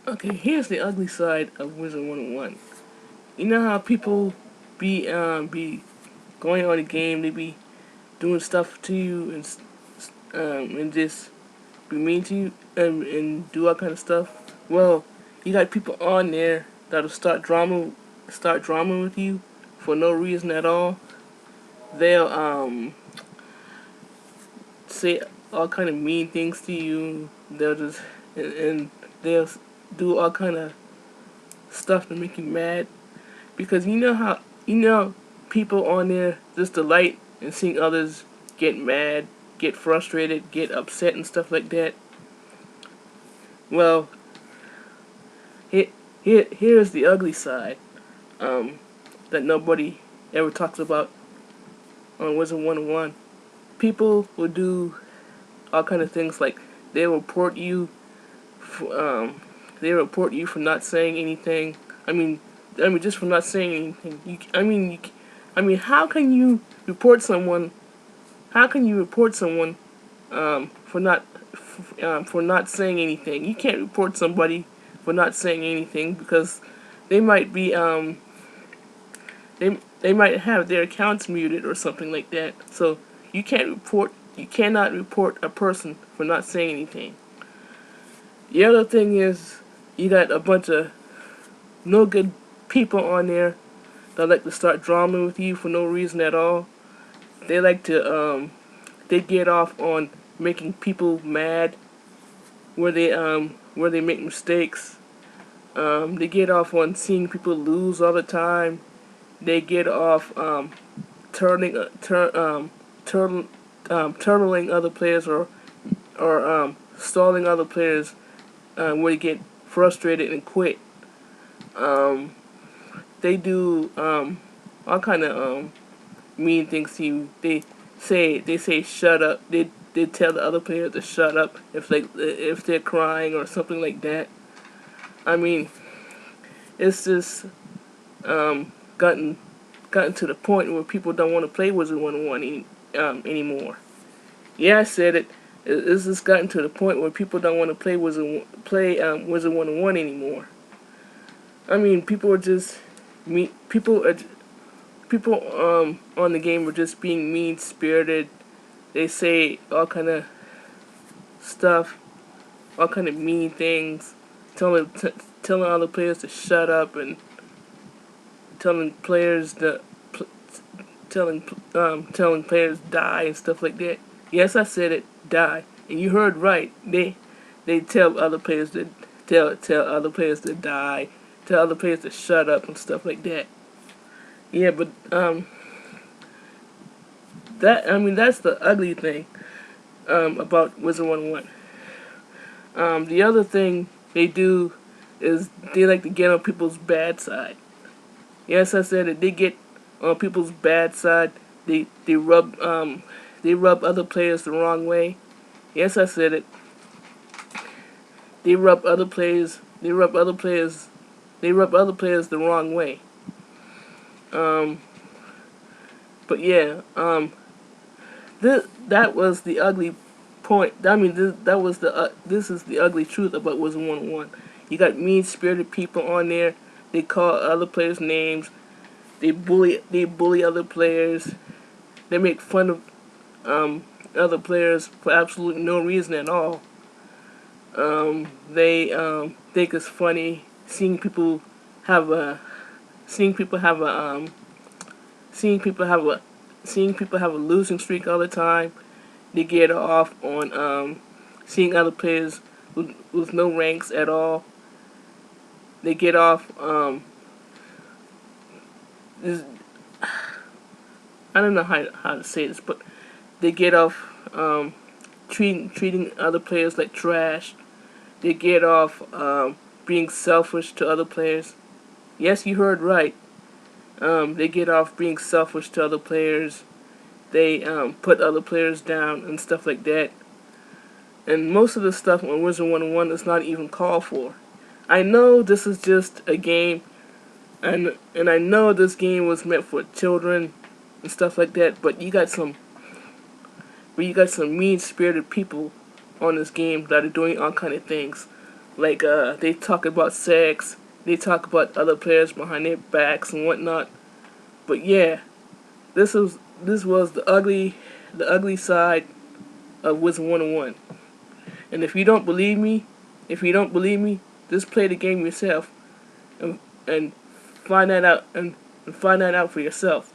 Okay, here's the ugly side of WIZARD101. You know how people be going on a game, they be doing stuff to you and just be mean to you and do all kind of stuff. Well, you got people on there that'll start drama with you for no reason at all. They'll say all kind of mean things to you. They'll just and they'll do all kind of stuff to make you mad because you know people on there just delight in seeing others get mad, get frustrated, get upset and stuff like that. Well, here here's the ugly side that nobody ever talks about on WIZARD101. People will do all kind of things like they report you for, they report you for not saying anything. Just for not saying anything. How can you report someone? How can you report someone for not saying anything? You can't report somebody for not saying anything because they might be they might have their accounts muted or something like that. So you cannot report a person for not saying anything. The other thing is you got a bunch of no good people on there that like to start drama with you for no reason at all. They like to they get off on making people mad where they make mistakes. They get off on seeing people lose all the time. They get off turning turtling other players or stalling other players where they get frustrated and quit. Um, they do all kind of mean things to you. They say shut up. They tell the other player to shut up if they're crying or something like that. I mean, it's just gotten to the point where people don't want to play WIZARD101 anymore. Yeah, I said it. It's just gotten to the point where people don't want to play WIZARD101 anymore. I mean, people on the game are just being mean spirited. They say all kind of stuff, all kind of mean things, telling other players to shut up and telling players to telling players die and stuff like that. Yes, I said it, die, and you heard right. They tell other players to tell other players to die, tell other players to shut up and stuff like that. Yeah, but that's the ugly thing about WIZARD101. The other thing they do is they like to get on people's bad side. Yes, I said it. They get on people's bad side. They rub other players the wrong way. Yes, I said it. They rub other players. They rub other players. They rub other players the wrong way. But yeah. That was the ugly point. I mean, this is the ugly truth about WIZARD101. You got mean-spirited people on there. They call other players names. They bully other players. They make fun of other players for absolutely no reason at all. They think it's funny seeing people have a seeing people have a seeing people have a seeing people have a losing streak all the time. They get off on seeing other players with no ranks at all. They get off this, I don't know how to say this, but they get off treating other players like trash. They get off being selfish to other players. Yes, you heard right. They get off being selfish to other players. They put other players down and stuff like that. And most of the stuff on WIZARD101 is not even called for. I know this is just a game, and I know this game was meant for children and stuff like that. But you got some mean-spirited people on this game that are doing all kind of things. Like they talk about sex, they talk about other players behind their backs and whatnot. But yeah, this was the ugly side of Wizard 101. And if you don't believe me, just play the game yourself and find that out and find that out for yourself.